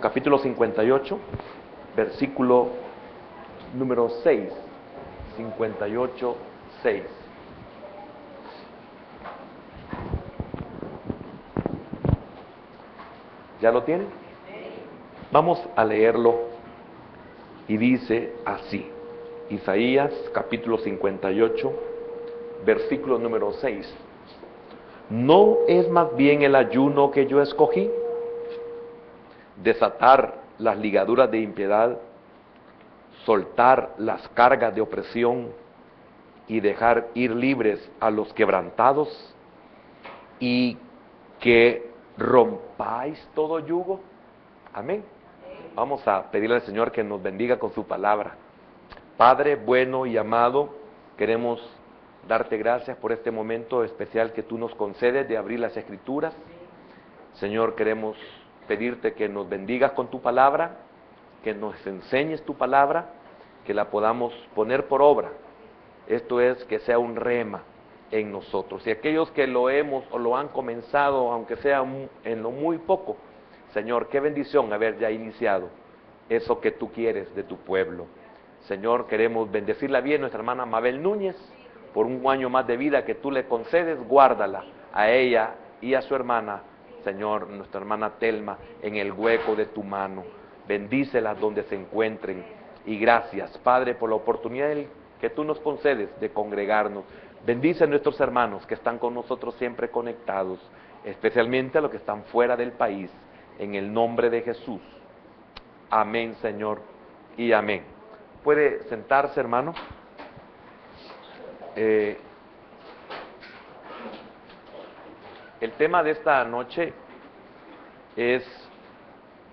capítulo 58, versículo número 6. 58, 6. ¿Ya lo tienen? Vamos a leerlo y dice así. Isaías capítulo 58, versículo número 6. ¿No es más bien el ayuno que yo escogí? Desatar las ligaduras de impiedad, soltar las cargas de opresión y dejar ir libres a los quebrantados, y que rompáis todo yugo. Amén. Vamos a pedirle al Señor que nos bendiga con su palabra. Padre bueno y amado, queremos darte gracias por este momento especial que tú nos concedes de abrir las Escrituras. Señor, queremos pedirte que nos bendigas con tu palabra, que nos enseñes tu palabra, que la podamos poner por obra. Esto es, que sea un rema en nosotros. Y aquellos que lo hemos o lo han comenzado, aunque sea en lo muy poco, Señor, qué bendición haber ya iniciado eso que tú quieres de tu pueblo. Señor, queremos bendecirla bien, nuestra hermana Mabel Núñez, por un año más de vida que tú le concedes. Guárdala a ella y a su hermana, Señor, nuestra hermana Telma, en el hueco de tu mano. Bendícelas donde se encuentren. Y gracias, Padre, por la oportunidad que tú nos concedes de congregarnos. Bendice a nuestros hermanos que están con nosotros siempre conectados, especialmente a los que están fuera del país, en el nombre de Jesús. Amén, Señor, y amén. ¿Puede sentarse, hermano? El tema de esta noche es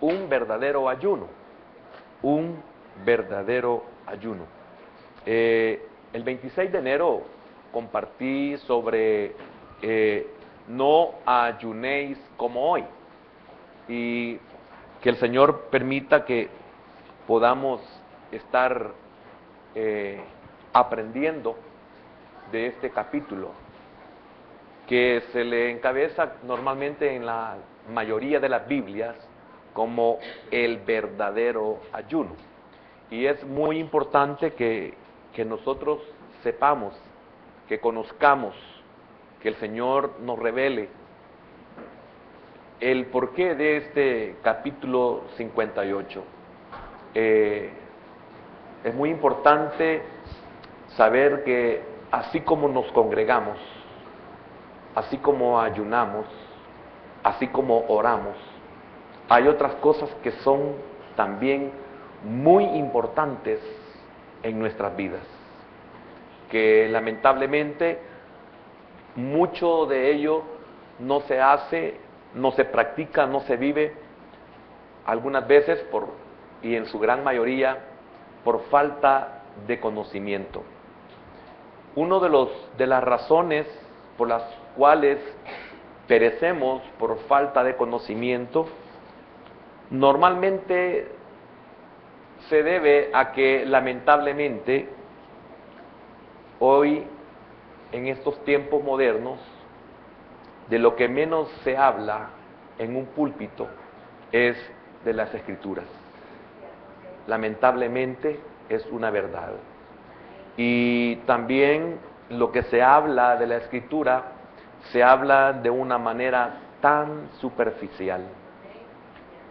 un verdadero ayuno. Un verdadero ayuno. El 26 de enero compartí sobre no ayunéis como hoy, y que el Señor permita que podamos estar aprendiendo de este capítulo, que se le encabeza normalmente en la mayoría de las Biblias como el verdadero ayuno. Y es muy importante que nosotros sepamos, que conozcamos, que el Señor nos revele el porqué de este capítulo 58. Es muy importante saber que así como nos congregamos, así como ayunamos, así como oramos, hay otras cosas que son también muy importantes en nuestras vidas, que lamentablemente mucho de ello no se hace, no se practica, no se vive, algunas veces y en su gran mayoría por falta de conocimiento. Uno de las razones por las cuales perecemos por falta de conocimiento normalmente se debe a que lamentablemente hoy, en estos tiempos modernos, de lo que menos se habla en un púlpito es de las Escrituras. Lamentablemente es una verdad. Y también lo que se habla de la Escritura se habla de una manera tan superficial,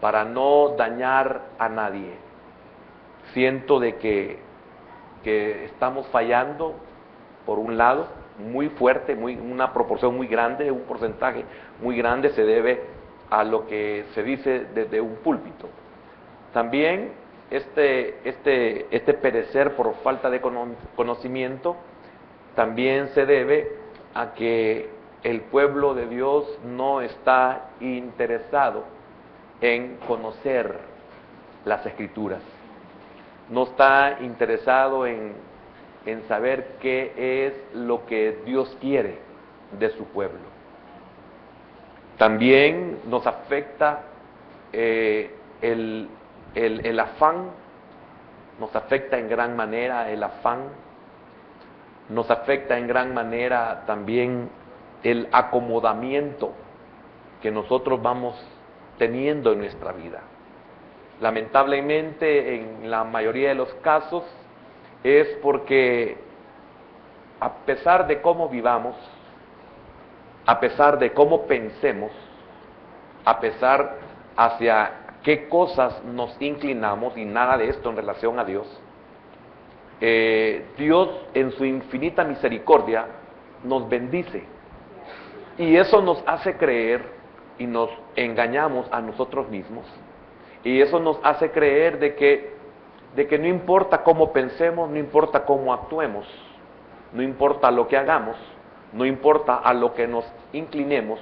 para no dañar a nadie. Siento de que estamos fallando, por un lado, muy fuerte, una proporción muy grande, un porcentaje muy grande se debe a lo que se dice desde un púlpito. También este perecer por falta de conocimiento también se debe a que el pueblo de Dios no está interesado en conocer las Escrituras, no está interesado en saber qué es lo que Dios quiere de su pueblo. También nos afecta el afán, nos afecta en gran manera el afán, nos afecta en gran manera también el acomodamiento que nosotros vamos teniendo en nuestra vida. Lamentablemente, en la mayoría de los casos, es porque a pesar de cómo vivamos, a pesar de cómo pensemos, a pesar hacia qué cosas nos inclinamos, y nada de esto en relación a Dios, Dios en su infinita misericordia nos bendice. Y eso nos hace creer y nos engañamos a nosotros mismos. Y eso nos hace creer de que no importa cómo pensemos, no importa cómo actuemos, no importa lo que hagamos, no importa a lo que nos inclinemos,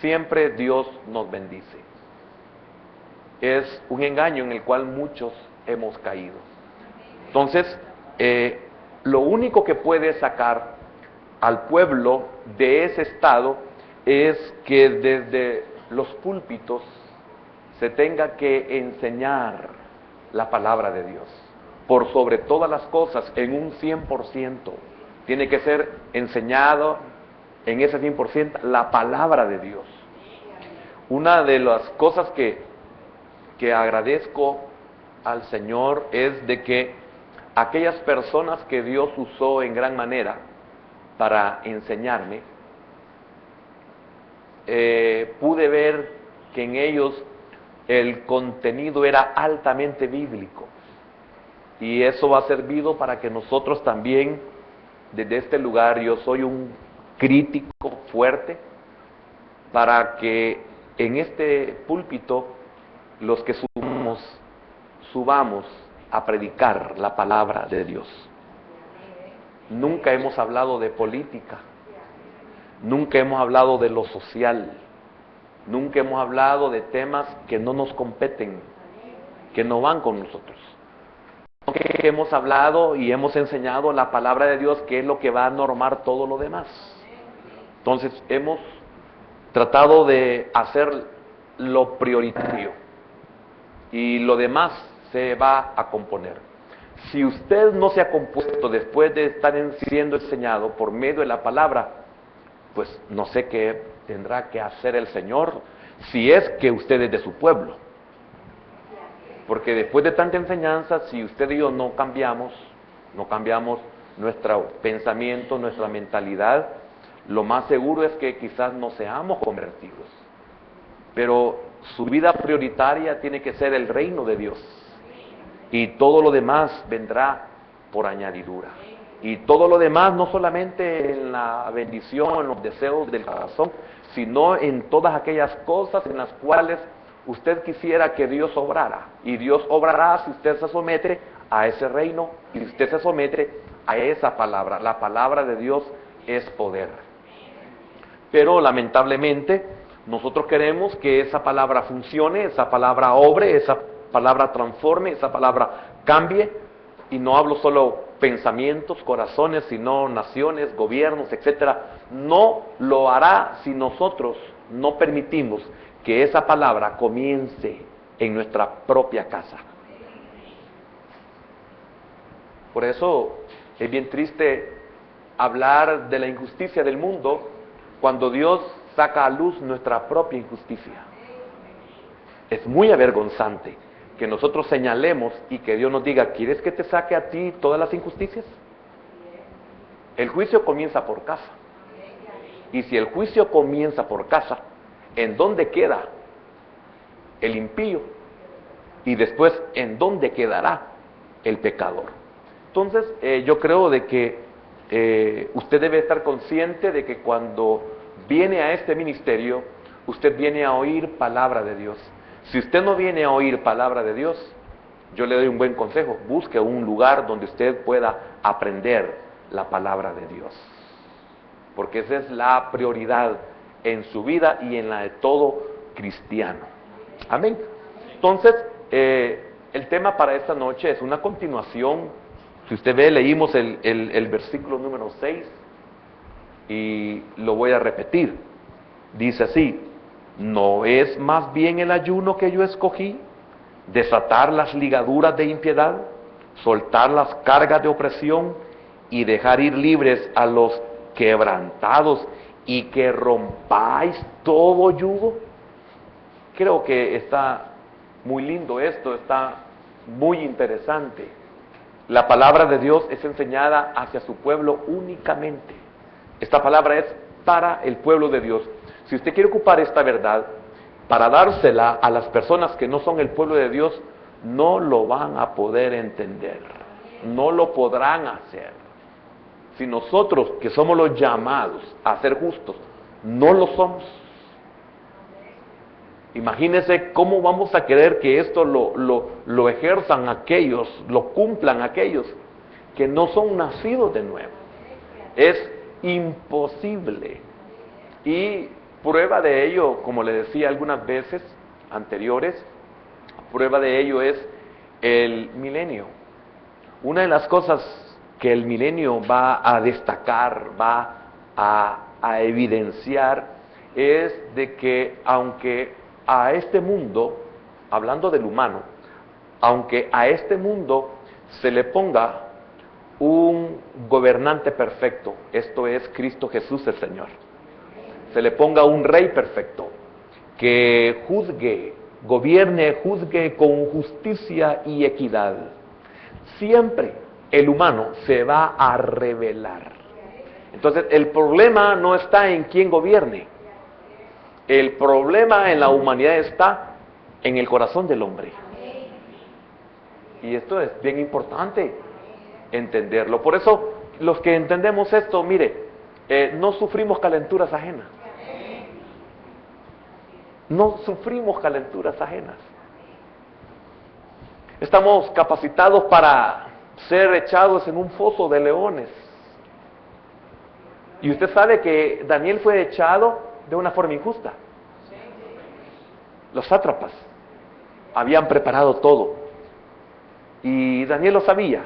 siempre Dios nos bendice. Es un engaño en el cual muchos hemos caído. Entonces, lo único que puede sacar al pueblo de ese estado es que desde los púlpitos se tenga que enseñar la palabra de Dios. Por sobre todas las cosas, en un 100%, tiene que ser enseñado en ese 100% la palabra de Dios. Una de las cosas que agradezco al Señor es de que aquellas personas que Dios usó en gran manera para enseñarme, pude ver que en ellos el contenido era altamente bíblico, y eso ha servido para que nosotros también, desde este lugar, yo soy un crítico fuerte, para que en este púlpito los que subamos a predicar la palabra de Dios. Nunca hemos hablado de política, nunca hemos hablado de lo social, nunca hemos hablado de temas que no nos competen, que no van con nosotros. Hemos hablado y hemos enseñado la palabra de Dios, que es lo que va a normar todo lo demás. Entonces hemos tratado de hacer lo prioritario y lo demás se va a componer. Si usted no se ha compuesto después de estar siendo enseñado por medio de la palabra, pues no sé qué tendrá que hacer el Señor, si es que usted es de su pueblo. Porque después de tanta enseñanza, si usted y yo no cambiamos nuestro pensamiento, nuestra mentalidad, lo más seguro es que quizás no seamos convertidos. Pero su vida prioritaria tiene que ser el reino de Dios. Y todo lo demás vendrá por añadidura. Y todo lo demás, no solamente en la bendición, en los deseos del corazón, sino en todas aquellas cosas en las cuales usted quisiera que Dios obrara. Y Dios obrará si usted se somete a ese reino, y si usted se somete a esa palabra. La palabra de Dios es poder. Pero lamentablemente nosotros queremos que esa palabra funcione, esa palabra obre, esa palabra transforme, esa palabra cambie. Y no hablo solo pensamientos, corazones, sino naciones, gobiernos, etcétera. No lo hará si nosotros no permitimos que esa palabra comience en nuestra propia casa. Por eso es bien triste hablar de la injusticia del mundo cuando Dios saca a luz nuestra propia injusticia. Es muy avergonzante que nosotros señalemos y que Dios nos diga: ¿quieres que te saque a ti todas las injusticias? El juicio comienza por casa. Y si el juicio comienza por casa, ¿en dónde queda el impío? Y después, ¿en dónde quedará el pecador? Entonces, yo creo de que usted debe estar consciente de que cuando viene a este ministerio, usted viene a oír palabra de Dios. Si usted no viene a oír palabra de Dios, yo le doy un buen consejo: busque un lugar donde usted pueda aprender la palabra de Dios, porque esa es la prioridad en su vida y en la de todo cristiano. Amén. Entonces, el tema para esta noche es una continuación. Si usted ve, leímos el versículo número 6 y lo voy a repetir. Dice así: ¿no es más bien el ayuno que yo escogí, desatar las ligaduras de impiedad, soltar las cargas de opresión y dejar ir libres a los quebrantados, y que rompáis todo yugo? Creo que está muy lindo esto, está muy interesante. La palabra de Dios es enseñada hacia su pueblo únicamente. Esta palabra es para el pueblo de Dios. Si usted quiere ocupar esta verdad para dársela a las personas que no son el pueblo de Dios, no lo van a poder entender, no lo podrán hacer. Si nosotros, que somos los llamados a ser justos, no lo somos, imagínense cómo vamos a querer que esto lo ejerzan aquellos, lo cumplan aquellos que no son nacidos de nuevo. Es imposible. Y prueba de ello, como le decía algunas veces anteriores, prueba de ello es el milenio. Una de las cosas que el milenio va a destacar, va a evidenciar, es de que aunque a este mundo, hablando del humano, aunque a este mundo se le ponga un gobernante perfecto, esto es Cristo Jesús el Señor, se le ponga un rey perfecto, que juzgue, gobierne, juzgue con justicia y equidad, siempre el humano se va a rebelar. Entonces el problema no está en quién gobierne, el problema en la humanidad está en el corazón del hombre. Y esto es bien importante entenderlo. Por eso los que entendemos esto, mire, no sufrimos calenturas ajenas. No sufrimos calenturas ajenas. Estamos capacitados para ser echados en un foso de leones. Y usted sabe que Daniel fue echado de una forma injusta. Los sátrapas habían preparado todo y Daniel lo sabía.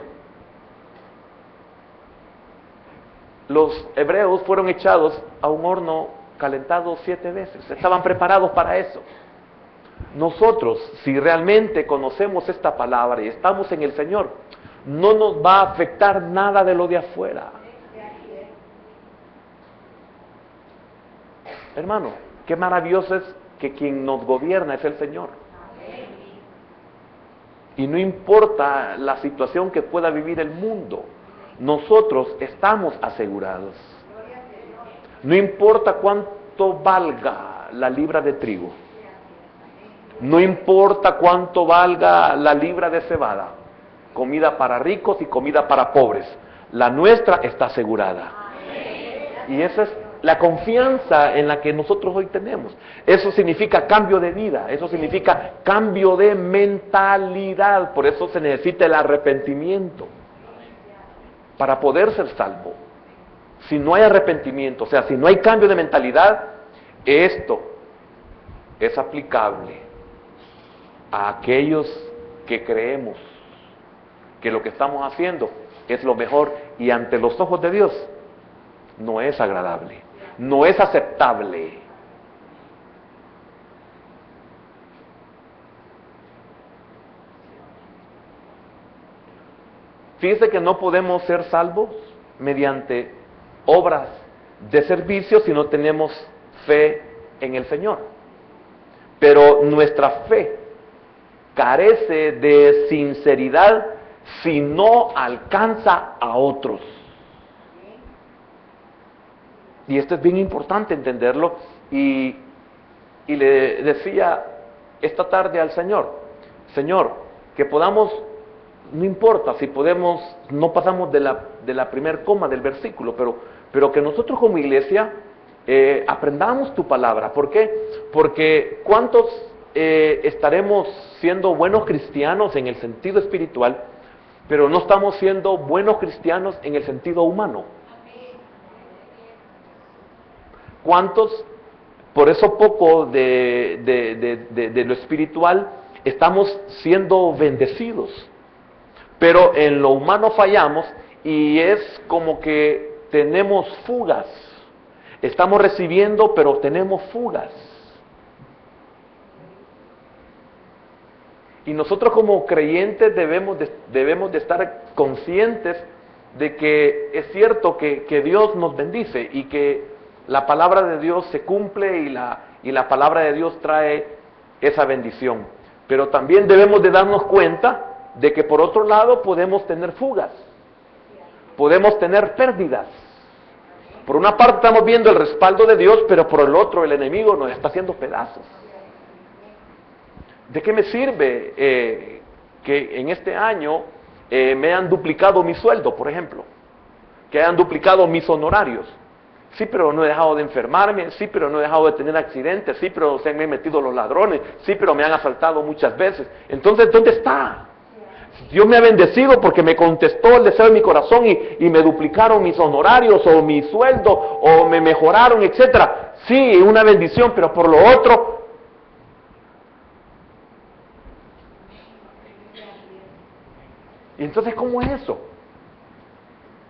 Los hebreos fueron echados a un horno calentado 7 veces, estaban preparados para eso. Nosotros, si realmente conocemos esta palabra y estamos en el Señor, no nos va a afectar nada de lo de afuera. Hermano, qué maravilloso es que quien nos gobierna es el Señor. Y no importa la situación que pueda vivir el mundo, nosotros estamos asegurados. No importa cuánto valga la libra de trigo, no importa cuánto valga la libra de cebada, comida para ricos y comida para pobres, la nuestra está asegurada. Y esa es la confianza en la que nosotros hoy tenemos. Eso significa cambio de vida, eso significa cambio de mentalidad. Por eso se necesita el arrepentimiento para poder ser salvo. Si no hay arrepentimiento, o sea, si no hay cambio de mentalidad, esto es aplicable a aquellos que creemos que lo que estamos haciendo es lo mejor y ante los ojos de Dios no es agradable, no es aceptable. Fíjese que no podemos ser salvos mediante obras de servicio si no tenemos fe en el Señor. Pero nuestra fe carece de sinceridad si no alcanza a otros. Y esto es bien importante entenderlo. Y le decía esta tarde al Señor, Señor, que podamos, no importa si podemos, no pasamos de la primer coma del versículo, pero que nosotros como iglesia aprendamos tu palabra. ¿Por qué? Porque ¿cuántos estaremos siendo buenos cristianos en el sentido espiritual, pero no estamos siendo buenos cristianos en el sentido humano? ¿Cuántos, por eso poco de lo espiritual, estamos siendo bendecidos, pero en lo humano fallamos y es como que tenemos fugas? Estamos recibiendo, pero tenemos fugas. Y nosotros como creyentes debemos de estar conscientes de que es cierto que Dios nos bendice y que la palabra de Dios se cumple y la palabra de Dios trae esa bendición. Pero también debemos de darnos cuenta de que por otro lado podemos tener fugas, podemos tener pérdidas. Por una parte estamos viendo el respaldo de Dios, pero por el otro el enemigo nos está haciendo pedazos. ¿De qué me sirve que en este año me han duplicado mi sueldo, por ejemplo? Que hayan duplicado mis honorarios. Sí, pero no he dejado de enfermarme, sí, pero no he dejado de tener accidentes, sí, pero se me han metido los ladrones, sí, pero me han asaltado muchas veces. Entonces, ¿dónde está? Dios me ha bendecido porque me contestó el deseo de mi corazón y me duplicaron mis honorarios o mi sueldo o me mejoraron, etcétera. Sí, una bendición, pero por lo otro, y entonces, ¿cómo es eso?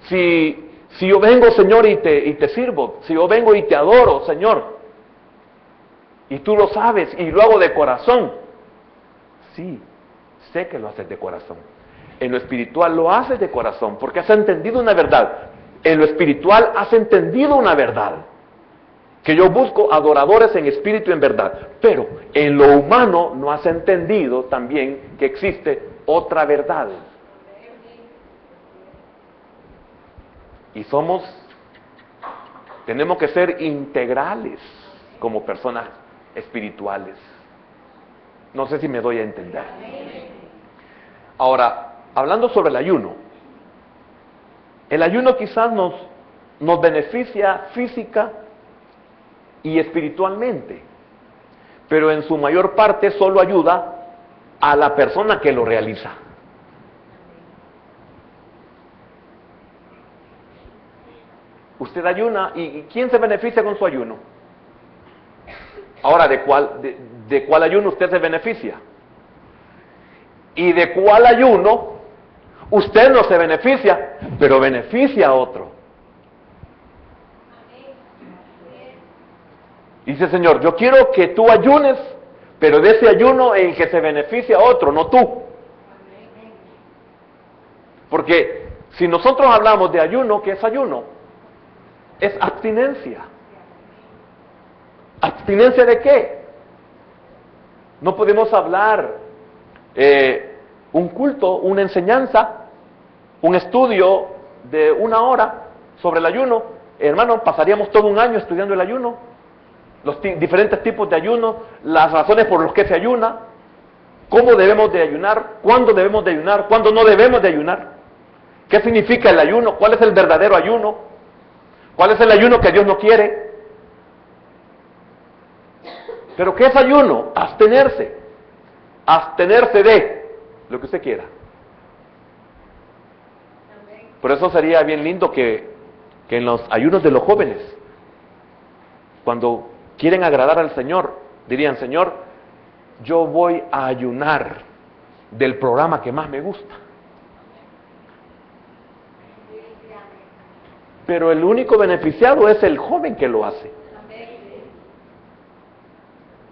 Si yo vengo, Señor, y te sirvo, si yo vengo y te adoro, Señor, y tú lo sabes y lo hago de corazón, sí, sé que lo haces de corazón. En lo espiritual lo haces de corazón, porque has entendido una verdad. En lo espiritual has entendido una verdad, que yo busco adoradores en espíritu y en verdad. Pero en lo humano no has entendido también que existe otra verdad. Y tenemos que ser integrales como personas espirituales. No sé si me doy a entender. Ahora, hablando sobre el ayuno quizás nos beneficia física y espiritualmente, pero en su mayor parte solo ayuda a la persona que lo realiza. Usted ayuna, ¿y quién se beneficia con su ayuno? Ahora, ¿de cuál ayuno usted se beneficia? ¿Y de cuál ayuno usted no se beneficia, pero beneficia a otro? Dice el Señor, yo quiero que tú ayunes, pero de ese ayuno en que se beneficia a otro, no tú. Porque si nosotros hablamos de ayuno, ¿qué es ayuno? Es abstinencia. ¿Abstinencia de qué? No podemos hablar un culto, una enseñanza, un estudio de 1 hora sobre el ayuno. Hermano, pasaríamos todo un año estudiando el ayuno, los diferentes tipos de ayuno, las razones por las que se ayuna, cómo debemos de ayunar, cuándo debemos de ayunar, cuándo no debemos de ayunar, qué significa el ayuno, cuál es el verdadero ayuno, cuál es el ayuno que Dios no quiere. Pero ¿qué es ayuno? Abstenerse. Abstenerse de lo que usted quiera. Por eso sería bien lindo que en los ayunos de los jóvenes, cuando quieren agradar al Señor, dirían, Señor, yo voy a ayunar del programa que más me gusta. Pero el único beneficiado es el joven que lo hace.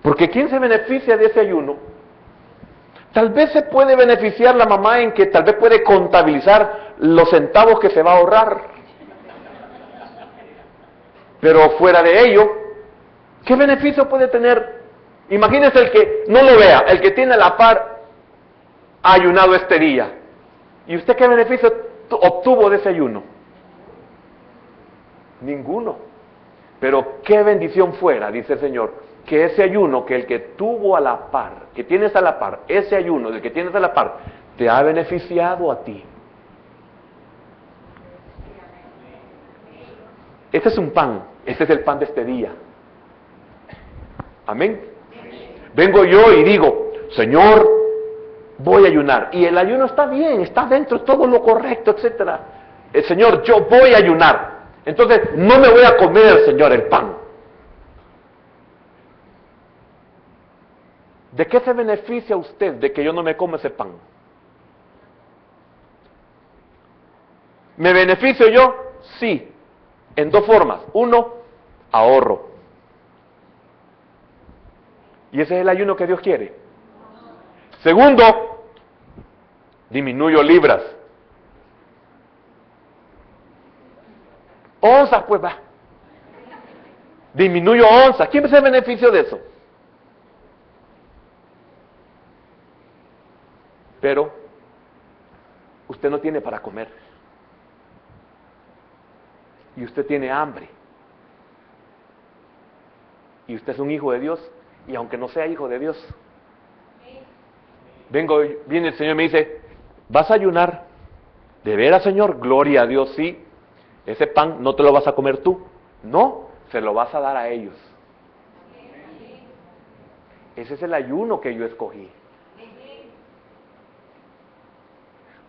Porque ¿quién se beneficia de ese ayuno? Tal vez se puede beneficiar la mamá en que tal vez puede contabilizar los centavos que se va a ahorrar. Pero fuera de ello, ¿qué beneficio puede tener? Imagínese el que no lo vea, el que tiene a la par ha ayunado este día. ¿Y usted qué beneficio obtuvo de ese ayuno? Ninguno. Pero qué bendición fuera, dice el Señor, que ese ayuno que el que tuvo a la par, que tienes a la par, ese ayuno del que tienes a la par, te ha beneficiado a ti. Este es un pan, este es el pan de este día. Amén. Vengo yo y digo, Señor, voy a ayunar. Y el ayuno está bien, está dentro de todo lo correcto, etcétera. El Señor, yo voy a ayunar. Entonces, no me voy a comer, Señor, el pan. ¿De qué se beneficia usted de que yo no me coma ese pan? ¿Me beneficio yo? Sí, en 2 formas. 1, ahorro. Y ese es el ayuno que Dios quiere. 2, disminuyo libras. Onzas, pues va. Disminuyo onzas. ¿Quién se beneficia de eso? pero usted no tiene para comer. Y usted tiene hambre. Y usted es un hijo de Dios. Y aunque no sea hijo de Dios, viene el Señor y me dice, ¿vas a ayunar? ¿De veras, Señor? Gloria a Dios, sí. Ese pan no te lo vas a comer tú. No, se lo vas a dar a ellos. Ese es el ayuno que yo escogí.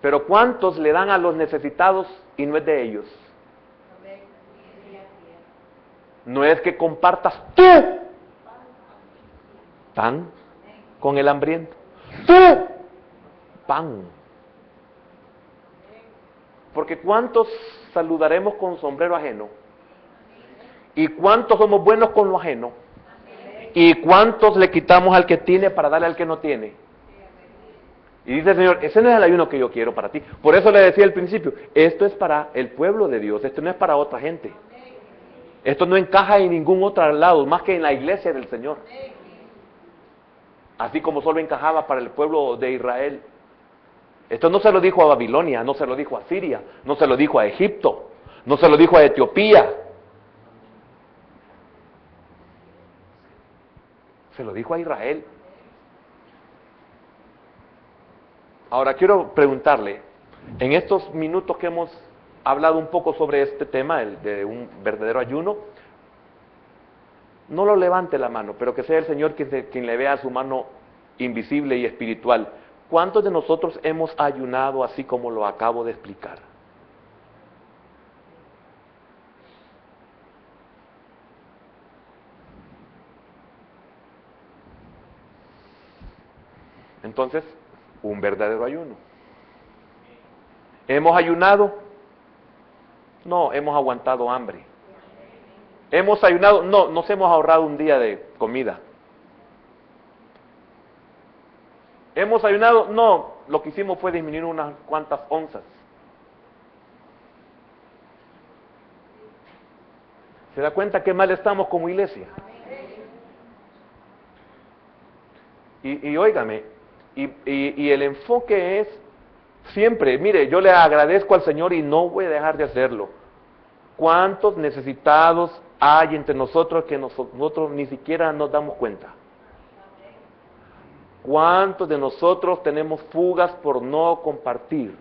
Pero ¿cuántos le dan a los necesitados y no es de ellos? No es que compartas tú pan con el hambriento. Tú pan. Porque ¿cuántos saludaremos con sombrero ajeno? ¿Y cuántos somos buenos con lo ajeno? ¿Y cuántos le quitamos al que tiene para darle al que no tiene? Y dice el Señor, ese no es el ayuno que yo quiero para ti. Por eso le decía al principio, esto es para el pueblo de Dios, esto no es para otra gente. Esto no encaja en ningún otro lado, más que en la iglesia del Señor. Así como solo encajaba para el pueblo de Israel. Esto no se lo dijo a Babilonia, no se lo dijo a Siria, no se lo dijo a Egipto, no se lo dijo a Etiopía. Se lo dijo a Israel. Ahora quiero preguntarle, en estos minutos que hemos hablado un poco sobre este tema, el de un verdadero ayuno, no lo levante la mano, pero que sea el Señor quien le vea su mano invisible y espiritual. ¿Cuántos de nosotros hemos ayunado así como lo acabo de explicar? Entonces, un verdadero ayuno. ¿Hemos ayunado? No, hemos aguantado hambre. ¿Hemos ayunado? No, nos hemos ahorrado un día de comida. ¿Hemos ayunado? No, lo que hicimos fue disminuir unas cuantas onzas. ¿Se da cuenta qué mal estamos como iglesia? Y óigame, y el enfoque es siempre, mire, yo le agradezco al Señor y no voy a dejar de hacerlo. ¿Cuántos necesitados hay entre nosotros que nosotros ni siquiera nos damos cuenta? ¿Cuántos de nosotros tenemos fugas por no compartir?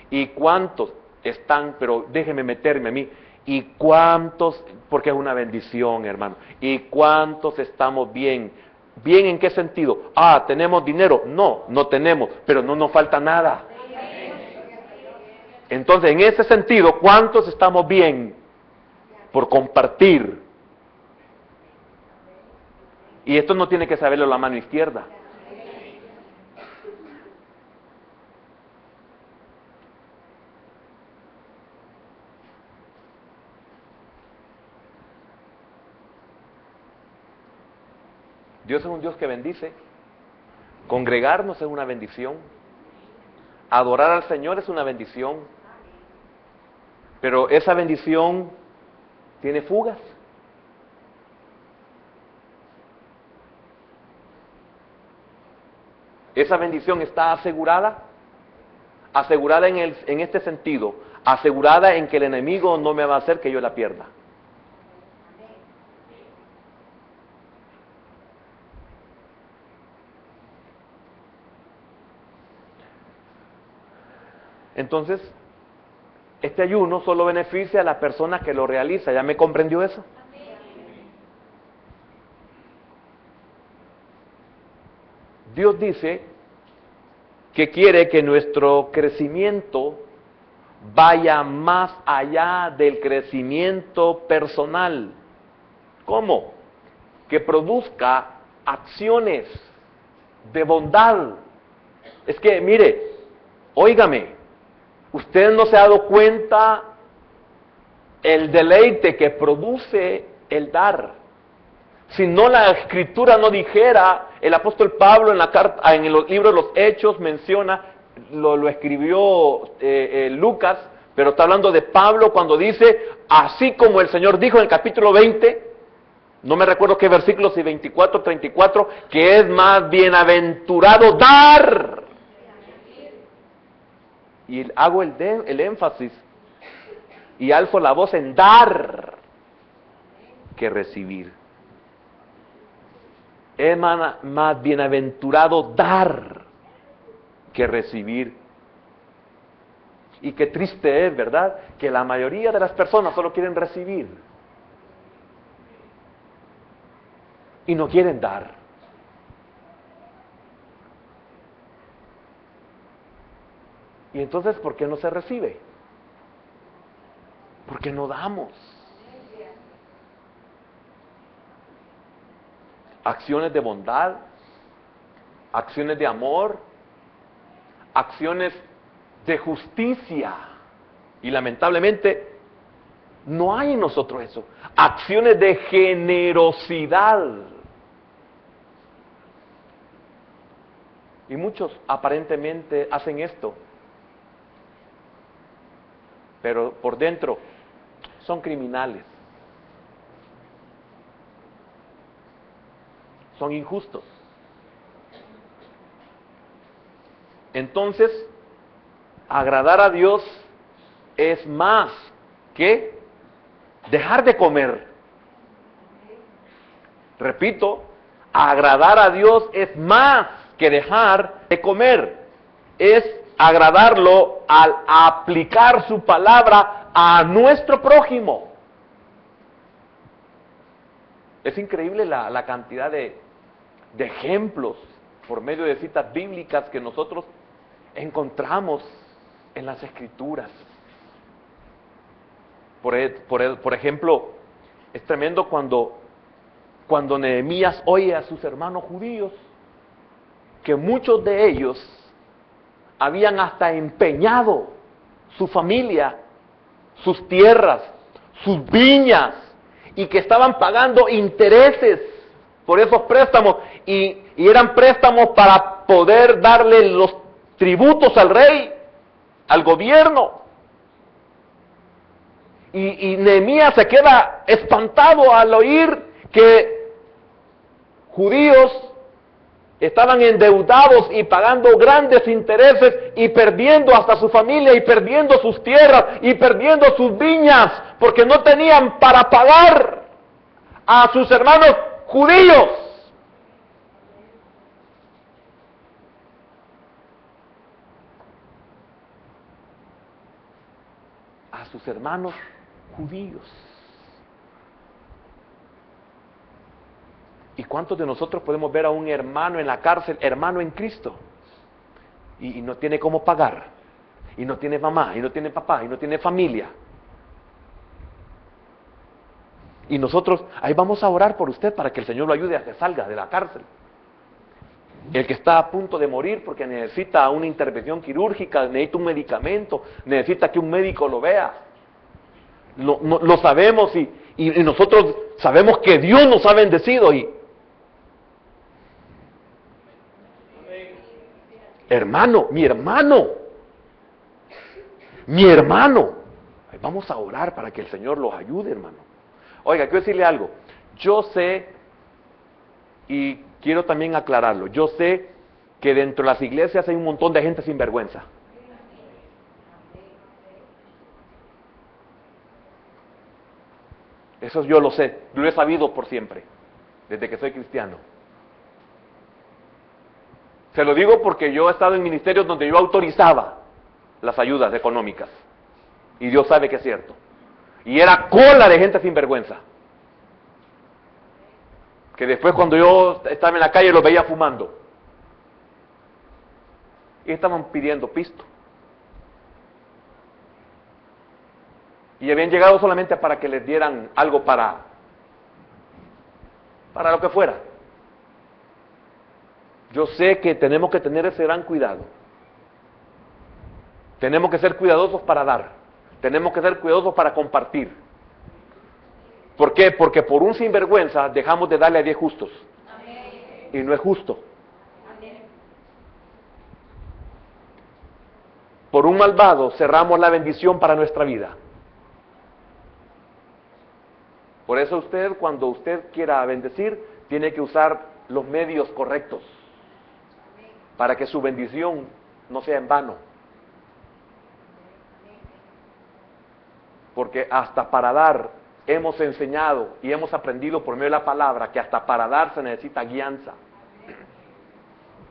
¿Y cuántos están, pero déjeme meterme a mí, y cuántos, porque es una bendición, hermano, y cuántos estamos bien? ¿Bien en qué sentido? Ah, ¿tenemos dinero? No, no tenemos, pero no nos falta nada. Entonces, en ese sentido, ¿cuántos estamos bien por compartir? Y esto no tiene que saberlo la mano izquierda. Dios es un Dios que bendice. Congregarnos es una bendición. Adorar al Señor es una bendición. Pero esa bendición tiene fugas. Esa bendición está asegurada. Asegurada en este sentido. Asegurada en que el enemigo no me va a hacer que yo la pierda. Entonces, este ayuno solo beneficia a la persona que lo realiza. ¿Ya me comprendió eso? Dios dice que quiere que nuestro crecimiento vaya más allá del crecimiento personal. ¿Cómo? Que produzca acciones de bondad. Es que, mire, óigame, usted no se ha dado cuenta el deleite que produce el dar. Si no, la Escritura no dijera, el apóstol Pablo en el libro de los Hechos menciona, lo escribió Lucas, pero está hablando de Pablo cuando dice, así como el Señor dijo en el capítulo 20, no me recuerdo qué versículo, si 24, 34, que es más bienaventurado dar. Y hago el énfasis y alzo la voz en dar que recibir. Es más bienaventurado dar que recibir. Y qué triste es, ¿verdad?, que la mayoría de las personas solo quieren recibir y no quieren dar. Y entonces, ¿por qué no se recibe? Porque no damos. Acciones de bondad, acciones de amor, acciones de justicia. Y lamentablemente no hay en nosotros eso. Acciones de generosidad. Y muchos aparentemente hacen esto, pero por dentro son criminales, son injustos. Entonces, agradar a Dios es más que dejar de comer. Repito, agradar a Dios es más que dejar de comer. Es agradarlo al aplicar su palabra a nuestro prójimo. Es increíble la cantidad de ejemplos por medio de citas bíblicas que nosotros encontramos en las Escrituras. Por ejemplo, es tremendo cuando Nehemías oye a sus hermanos judíos que muchos de ellos habían hasta empeñado su familia, sus tierras, sus viñas, y que estaban pagando intereses por esos préstamos, y eran préstamos para poder darle los tributos al rey, al gobierno. Y Nehemías se queda espantado al oír que judíos estaban endeudados y pagando grandes intereses y perdiendo hasta su familia y perdiendo sus tierras y perdiendo sus viñas porque no tenían para pagar a sus hermanos judíos. A sus hermanos judíos. ¿Y cuántos de nosotros podemos ver a un hermano en la cárcel, hermano en Cristo, y no tiene cómo pagar, y no tiene mamá, y no tiene papá, y no tiene familia? Y nosotros, ahí vamos a orar por usted para que el Señor lo ayude a que salga de la cárcel. El que está a punto de morir porque necesita una intervención quirúrgica, necesita un medicamento, necesita que un médico lo vea. Lo sabemos y nosotros sabemos que Dios nos ha bendecido y hermano, mi hermano, vamos a orar para que el Señor los ayude, hermano. Oiga, quiero decirle algo, yo sé, y quiero también aclararlo, yo sé que dentro de las iglesias hay un montón de gente sin vergüenza. Eso yo lo sé, lo he sabido por siempre, desde que soy cristiano. Se lo digo porque yo he estado en ministerios donde yo autorizaba las ayudas económicas. Y Dios sabe que es cierto. Y era cola de gente sin vergüenza. Que después cuando yo estaba en la calle los veía fumando. Y estaban pidiendo pisto. Y habían llegado solamente para que les dieran algo para lo que fuera. Yo sé que tenemos que tener ese gran cuidado. Tenemos que ser cuidadosos para dar. Tenemos que ser cuidadosos para compartir. ¿Por qué? Porque por un sinvergüenza dejamos de darle a 10 justos. Amén. Y no es justo. Amén. Por un malvado cerramos la bendición para nuestra vida. Por eso usted, cuando usted quiera bendecir, tiene que usar los medios correctos para que su bendición no sea en vano. Porque hasta para dar hemos enseñado y hemos aprendido por medio de la palabra que hasta para dar se necesita guianza.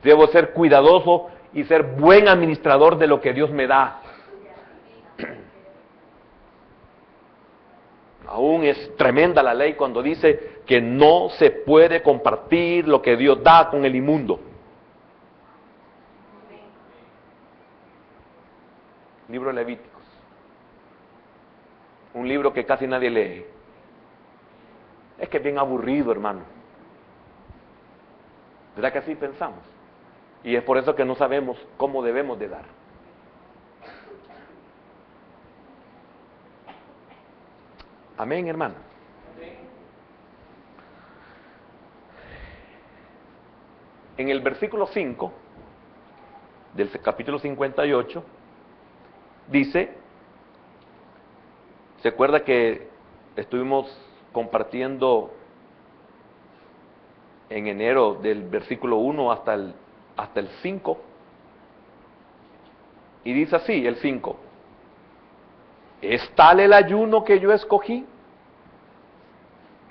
Debo ser cuidadoso y ser buen administrador de lo que Dios me da. Aún es tremenda la ley cuando dice que no se puede compartir lo que Dios da con el inmundo. Libro de Levíticos. Un libro que casi nadie lee. Es que es bien aburrido, hermano. ¿Verdad que así pensamos? Y es por eso que no sabemos cómo debemos de dar. Amén, hermano. En el versículo 5 del capítulo 58 dice, ¿se acuerda que estuvimos compartiendo en enero del versículo 1 hasta el 5? Y dice así, el 5. ¿Es tal el ayuno que yo escogí,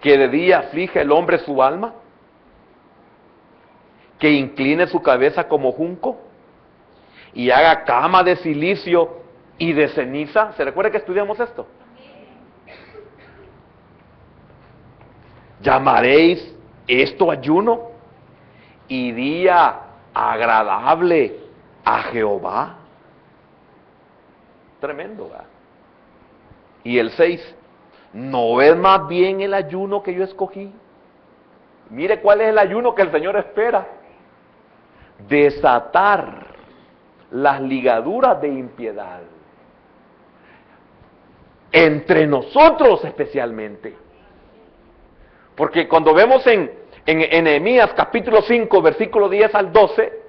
que de día aflige el hombre su alma, que incline su cabeza como junco, y haga cama de silicio y de ceniza? ¿Se recuerda que estudiamos esto? ¿Llamaréis esto ayuno y día agradable a Jehová? Tremendo, ¿verdad? Y el 6, ¿no es más bien el ayuno que yo escogí? Mire cuál es el ayuno que el Señor espera. Desatar las ligaduras de impiedad. Entre nosotros especialmente. Porque cuando vemos en Nehemías capítulo 5, versículo 10 al 12,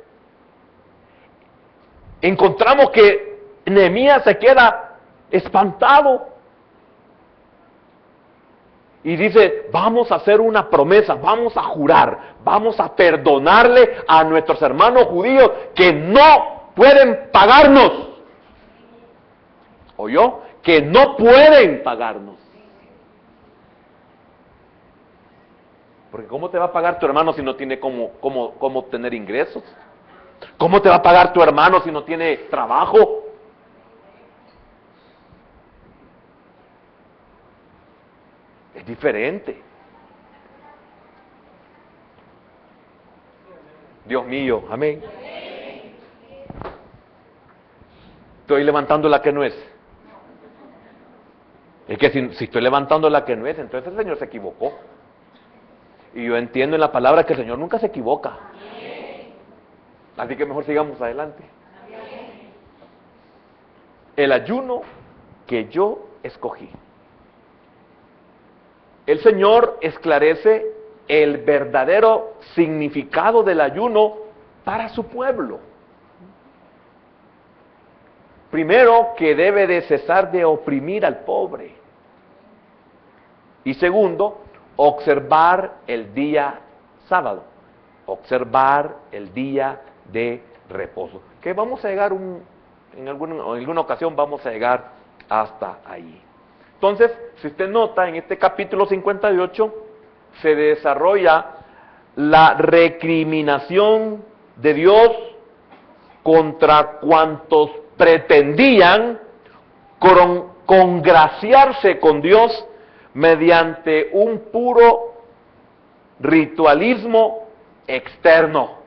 encontramos que Nehemías se queda espantado. Y dice, vamos a hacer una promesa, vamos a jurar, vamos a perdonarle a nuestros hermanos judíos que no pueden pagarnos. ¿Oyó? Que no pueden pagarnos. Porque ¿cómo te va a pagar tu hermano si no tiene cómo tener ingresos? ¿Cómo te va a pagar tu hermano si no tiene trabajo? Es diferente. Dios mío, amén. Estoy levantando la que no es. Es que si estoy levantando la que no es, entonces el Señor se equivocó. Y yo entiendo en la palabra que el Señor nunca se equivoca. Así que mejor sigamos adelante. El ayuno que yo escogí. El Señor esclarece el verdadero significado del ayuno para su pueblo. Primero, que debe de cesar de oprimir al pobre. Y segundo, observar el día sábado. Observar el día de reposo. Que vamos a llegar, en alguna ocasión vamos a llegar hasta ahí. Entonces, si usted nota, en este capítulo 58 se desarrolla la recriminación de Dios contra cuantos pretendían congraciarse con Dios mediante un puro ritualismo externo,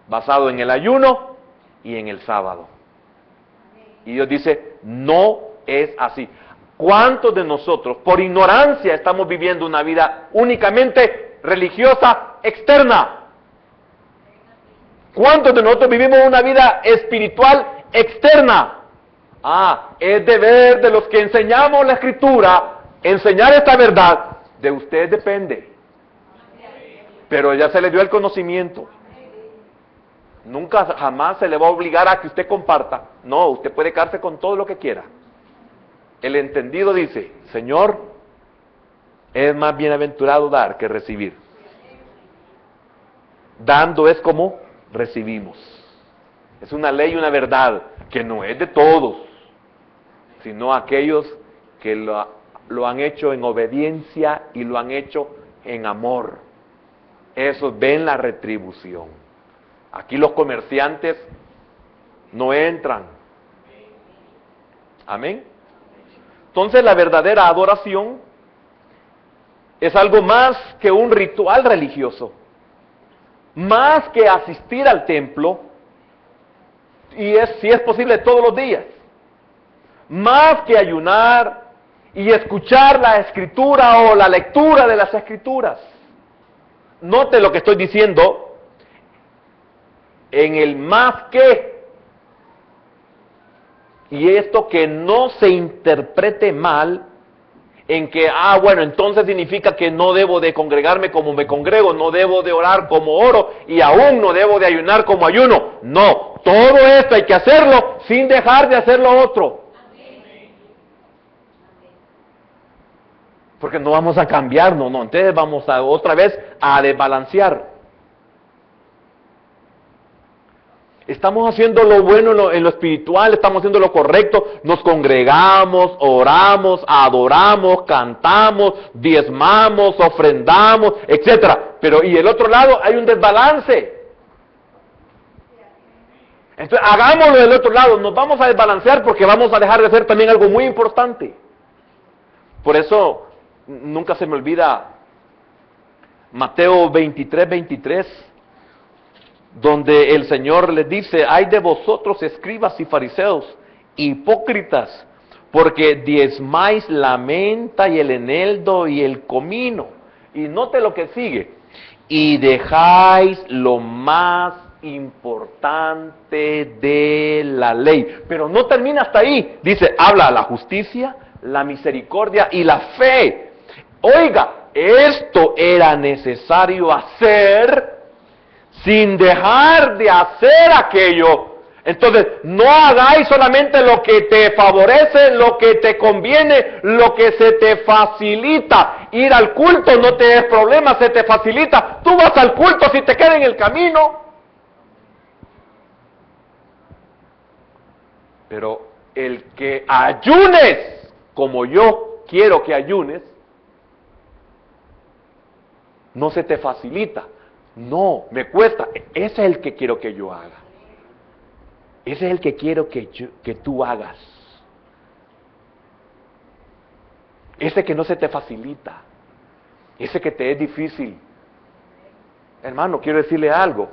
basado en el ayuno y en el sábado. Y Dios dice, no es así. ¿Cuántos de nosotros, por ignorancia, estamos viviendo una vida únicamente religiosa externa? ¿Cuántos de nosotros vivimos una vida espiritual externa? Es deber de los que enseñamos la Escritura, enseñar esta verdad. De usted depende. Pero ya se le dio el conocimiento. Nunca, jamás se le va a obligar a que usted comparta. No, usted puede quedarse con todo lo que quiera. El entendido dice, Señor, Es más bienaventurado dar que recibir. Dando es como recibimos. Es una ley y una verdad que no es de todos, sino aquellos que lo han hecho en obediencia y lo han hecho en amor. Esos ven la retribución. Aquí los comerciantes no entran. Amén. Entonces la verdadera adoración es algo más que un ritual religioso, más que asistir al templo, y si es posible todos los días, más que ayunar y escuchar la escritura o la lectura de las escrituras. Note lo que estoy diciendo en el más que, y esto que no se interprete mal en que, bueno, entonces significa que no debo de congregarme como me congrego, no debo de orar como oro y aún no debo de ayunar como ayuno. No, todo esto hay que hacerlo sin dejar de hacer lo otro. Porque no vamos a cambiar, no, entonces vamos a otra vez a desbalancear. Estamos haciendo lo bueno en lo espiritual, estamos haciendo lo correcto, nos congregamos, oramos, adoramos, cantamos, diezmamos, ofrendamos, etcétera. Pero y el otro lado hay un desbalance. Entonces hagámoslo del otro lado, nos vamos a desbalancear porque vamos a dejar de hacer también algo muy importante. Por eso nunca se me olvida Mateo 23:23. Donde el Señor les dice, ay de vosotros escribas y fariseos, hipócritas, porque diezmáis la menta y el eneldo y el comino. Y note lo que sigue, y dejáis lo más importante de la ley. Pero no termina hasta ahí, dice, habla la justicia, la misericordia y la fe. Oiga, esto era necesario hacer sin dejar de hacer aquello. Entonces, no hagáis solamente lo que te favorece, lo que te conviene, lo que se te facilita. Ir al culto no te es problema, se te facilita. Tú vas al culto si te queda en el camino. Pero el que ayunes, como yo quiero que ayunes, no se te facilita. No, me cuesta. Ese es el que quiero que yo haga. Ese es el que quiero que tú hagas. Ese que no se te facilita. Ese que te es difícil. Hermano, quiero decirle algo.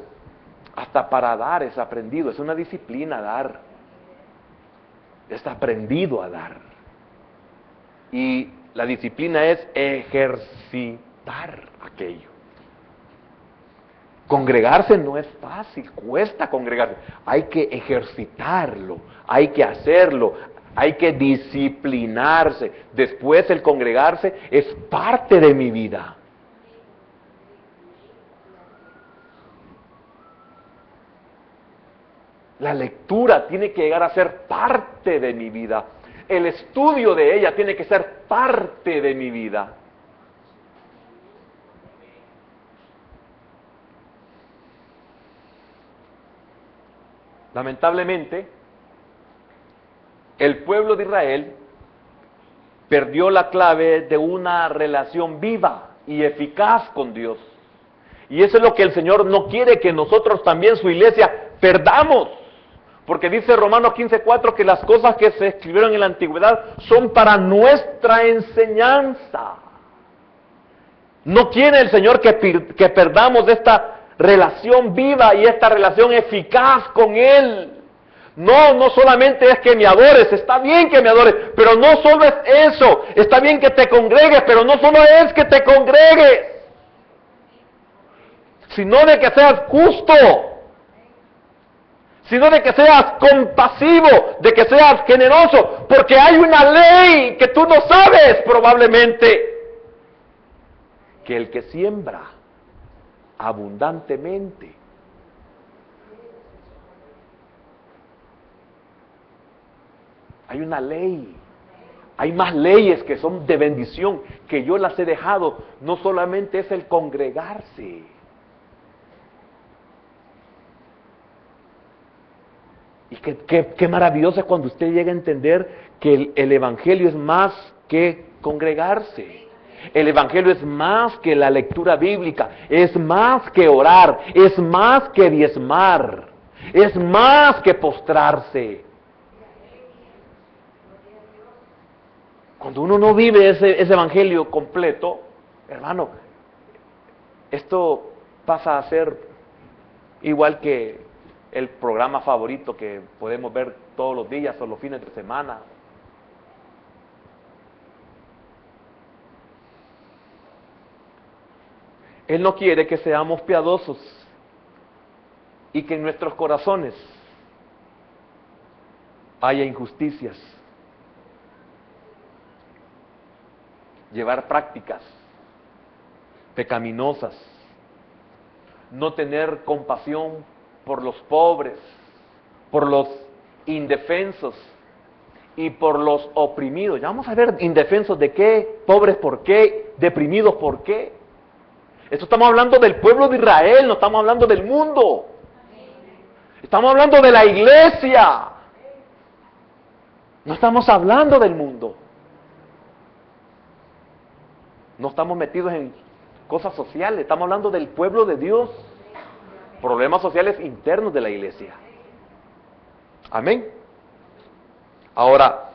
Hasta para dar es aprendido. Es una disciplina dar. Es aprendido a dar. Y la disciplina es ejercitar aquello. Congregarse no es fácil, cuesta congregarse. Hay que ejercitarlo, hay que hacerlo, hay que disciplinarse. Después el congregarse es parte de mi vida. La lectura tiene que llegar a ser parte de mi vida. El estudio de ella tiene que ser parte de mi vida. Lamentablemente, el pueblo de Israel perdió la clave de una relación viva y eficaz con Dios. Y eso es lo que el Señor no quiere que nosotros también, su iglesia, perdamos. Porque dice Romanos 15:4 que las cosas que se escribieron en la antigüedad son para nuestra enseñanza. No quiere el Señor que perdamos esta relación viva y esta relación eficaz con Él. No solamente es que me adores, está bien que me adores, pero no solo es eso, está bien que te congregues, pero no solo es que te congregues, sino de que seas justo, sino de que seas compasivo, de que seas generoso, porque hay una ley que tú no sabes probablemente, que el que siembra abundantemente hay una ley, Hay más leyes que son de bendición, que yo las he dejado. No solamente es el congregarse. Y qué maravilloso es cuando usted llega a entender que el Evangelio es más que congregarse. El Evangelio es más que la lectura bíblica, es más que orar, es más que diezmar, es más que postrarse. Cuando uno no vive ese Evangelio completo, hermano, esto pasa a ser igual que el programa favorito que podemos ver todos los días o los fines de semana. Él no quiere que seamos piadosos y que en nuestros corazones haya injusticias. Llevar prácticas pecaminosas, no tener compasión por los pobres, por los indefensos y por los oprimidos. Ya vamos a ver indefensos de qué, pobres por qué, deprimidos por qué. Esto estamos hablando del pueblo de Israel, no estamos hablando del mundo. Estamos hablando de la iglesia. No estamos hablando del mundo. No estamos metidos en cosas sociales, estamos hablando del pueblo de Dios. Problemas sociales internos de la iglesia. Amén. Ahora,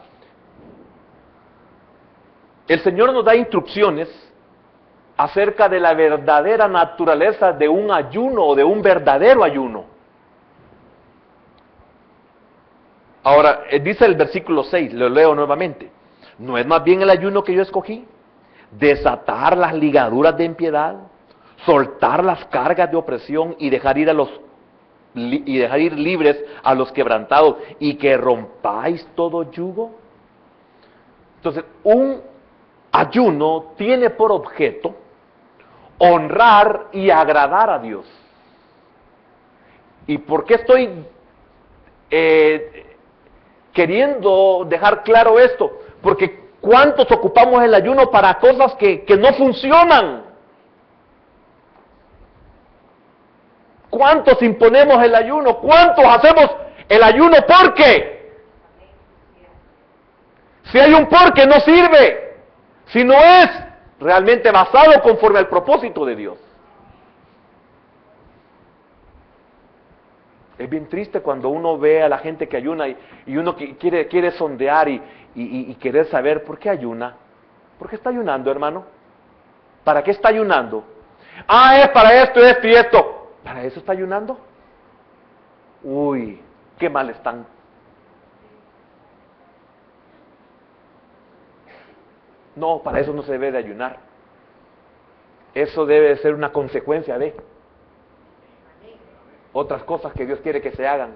el Señor nos da instrucciones acerca de la verdadera naturaleza de un ayuno o de un verdadero ayuno. Ahora, dice el versículo 6, lo leo nuevamente. ¿No es más bien el ayuno que yo escogí? Desatar las ligaduras de impiedad, soltar las cargas de opresión y dejar ir libres a los quebrantados y que rompáis todo yugo. Entonces, un ayuno tiene por objeto honrar y agradar a Dios. ¿Y por qué estoy queriendo dejar claro esto? Porque ¿cuántos ocupamos el ayuno para cosas que no funcionan? ¿Cuántos imponemos el ayuno? ¿Cuántos hacemos el ayuno porque? Si hay un porque no sirve, si no es realmente basado conforme al propósito de Dios. Es bien triste cuando uno ve a la gente que ayuna y uno quiere sondear y querer saber por qué ayuna. ¿Por qué está ayunando, hermano? ¿Para qué está ayunando? Ah, es para esto, esto y esto. ¿Para eso está ayunando? Uy, qué mal están. No, para eso no se debe de ayunar. Eso debe de ser una consecuencia de otras cosas que Dios quiere que se hagan.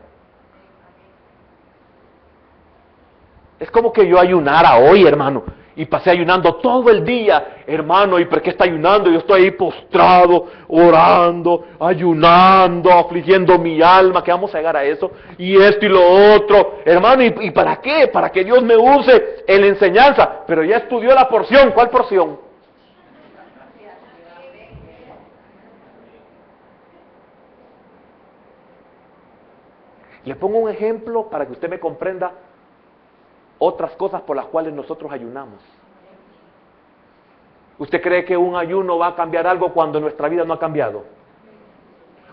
Es como que yo ayunara hoy, hermano, y pasé ayunando todo el día, hermano. ¿Y por qué está ayunando? Yo estoy ahí postrado, orando, ayunando, afligiendo mi alma, que vamos a llegar a eso, y esto y lo otro, hermano. ¿Y para qué? Para que Dios me use en la enseñanza. Pero ya estudió la porción. ¿Cuál porción? Le pongo un ejemplo para que usted me comprenda otras cosas por las cuales nosotros ayunamos. ¿Usted cree que un ayuno va a cambiar algo cuando nuestra vida no ha cambiado?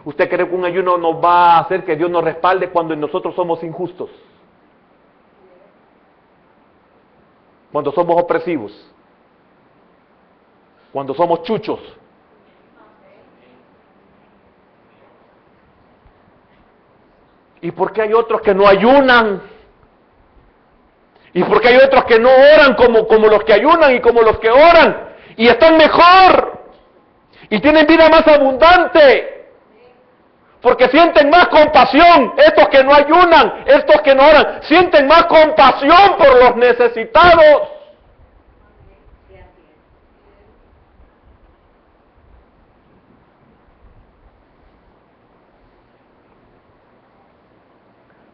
¿Usted cree que un ayuno nos va a hacer que Dios nos respalde cuando nosotros somos injustos? Cuando somos opresivos. Cuando somos chuchos. ¿Y por qué hay otros que no ayunan? ¿Y por qué hay otros que no oran como los que ayunan y como los que oran? Y están mejor. Y tienen vida más abundante. Porque sienten más compasión. Estos que no ayunan, estos que no oran, sienten más compasión por los necesitados.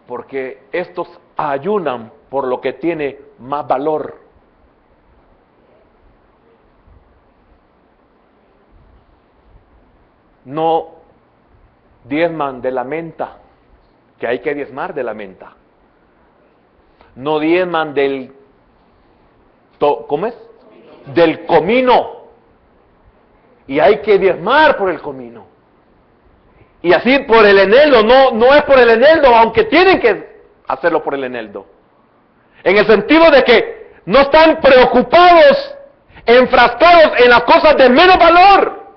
Porque estos ayunan por lo que tiene más valor. no diezman de la menta, que hay que diezmar de la menta. No diezman del, ¿cómo es? Del comino. Y hay que diezmar por el comino. Y así por el eneldo, no es por el eneldo, aunque tienen que hacerlo por el eneldo. En el sentido de que no están preocupados, enfrascados en las cosas de menos valor.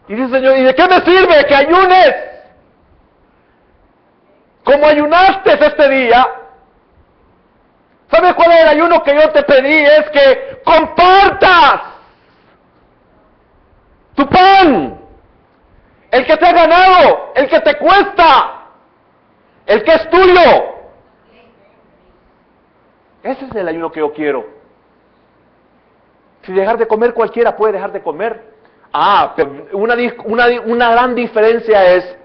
Y dice el Señor, ¿y de qué me sirve que ayunes? Como ayunaste este día. ¿Sabes cuál es el ayuno que yo te pedí? Es que compartas tu pan, el que te ha ganado, el que te cuesta, el que es tuyo. Ese es el ayuno que yo quiero. Si dejar de comer, cualquiera puede dejar de comer. Pero una gran diferencia es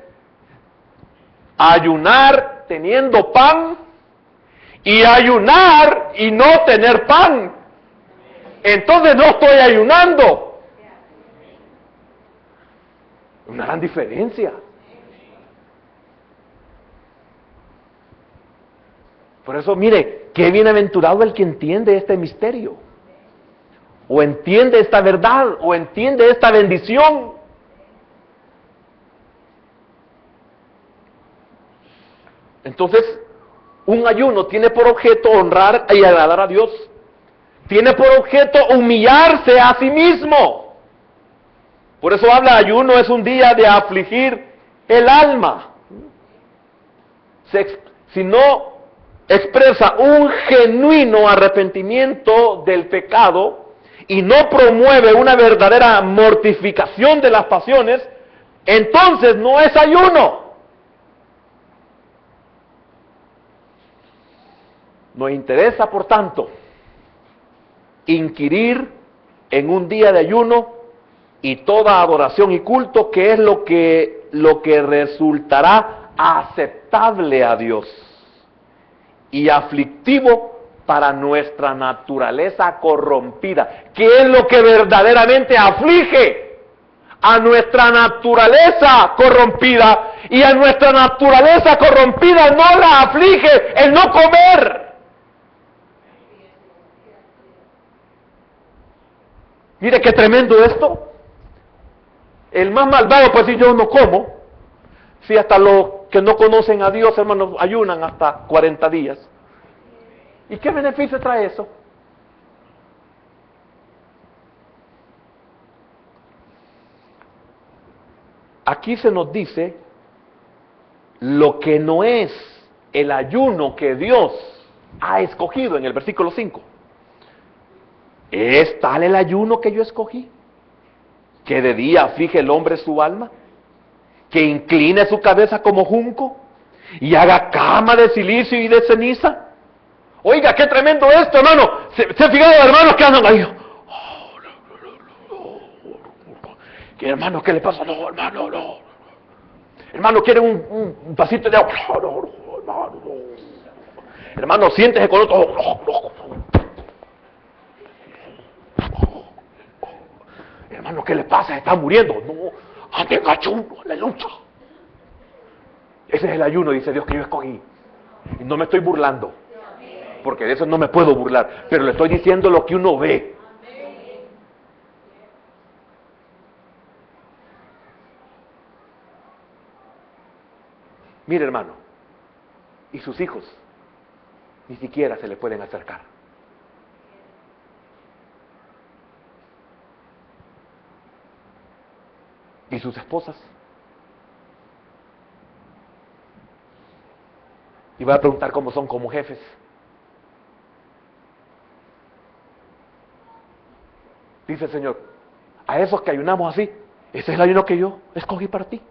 ayunar teniendo pan y ayunar y no tener pan. Entonces no estoy ayunando. Una gran diferencia. Por eso, mire, qué bienaventurado el que entiende este misterio, o entiende esta verdad, o entiende esta bendición. Entonces, un ayuno tiene por objeto honrar y agradar a Dios. Tiene por objeto humillarse a sí mismo. Por eso habla, ayuno es un día de afligir el alma. Si no expresa un genuino arrepentimiento del pecado y no promueve una verdadera mortificación de las pasiones, entonces no es ayuno. Nos interesa, por tanto, inquirir en un día de ayuno y toda adoración y culto, que es lo que resultará aceptable a Dios y aflictivo para nuestra naturaleza corrompida. ¿Qué es lo que verdaderamente aflige a nuestra naturaleza corrompida? Y a nuestra naturaleza corrompida no la aflige el no comer. Mire qué tremendo esto. El más malvado puede decir, yo no como. Si hasta los que no conocen a Dios, hermanos, ayunan hasta 40 días. ¿Y qué beneficio trae eso? Aquí se nos dice lo que no es el ayuno que Dios ha escogido en el versículo 5. ¿Es tal el ayuno que yo escogí? ¿Que de día aflige el hombre su alma? ¿Que incline su cabeza como junco? ¿Y haga cama de silicio y de ceniza? Oiga, qué tremendo esto, hermano. ¿Se ha fijado, hermanos, que andan ahí? ¿Qué, hermano, qué le pasa? No, hermano, no. Hermano, ¿quiere un vasito de agua? No, no, no, hermano, no. Hermano, siéntese con otro. No, no. Hermano, ¿qué le pasa? Está muriendo. No, ande gachudo, la lucha. Ese es el ayuno, dice Dios, que yo escogí. Y no me estoy burlando, porque de eso no me puedo burlar, pero le estoy diciendo lo que uno ve. Mire, hermano, y sus hijos ni siquiera se le pueden acercar. ¿Y sus esposas? Y voy a preguntar cómo son como jefes. Dice el Señor, a esos que ayunamos así, ese es el ayuno que yo escogí para ti.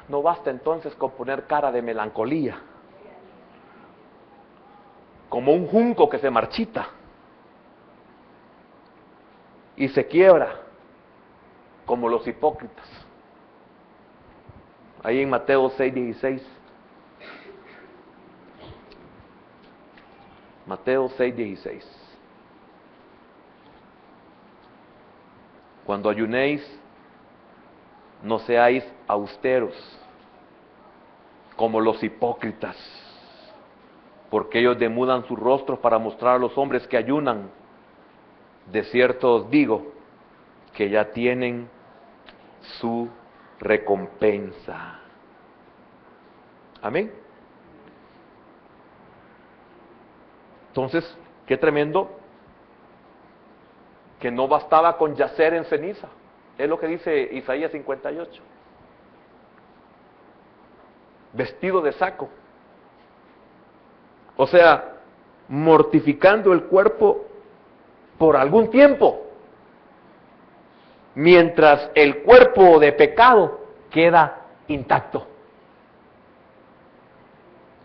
No basta entonces con poner cara de melancolía, como un junco que se marchita y se quiebra, como los hipócritas. Ahí en Mateo 6:16. Mateo 6:16. Cuando ayunéis, no seáis austeros como los hipócritas, porque ellos demudan sus rostros para mostrar a los hombres que ayunan. De cierto os digo que ya tienen su recompensa. Amén. Entonces, qué tremendo que no bastaba con yacer en ceniza. Es lo que dice Isaías 58. Vestido de saco. O sea, mortificando el cuerpo por algún tiempo, mientras el cuerpo de pecado queda intacto.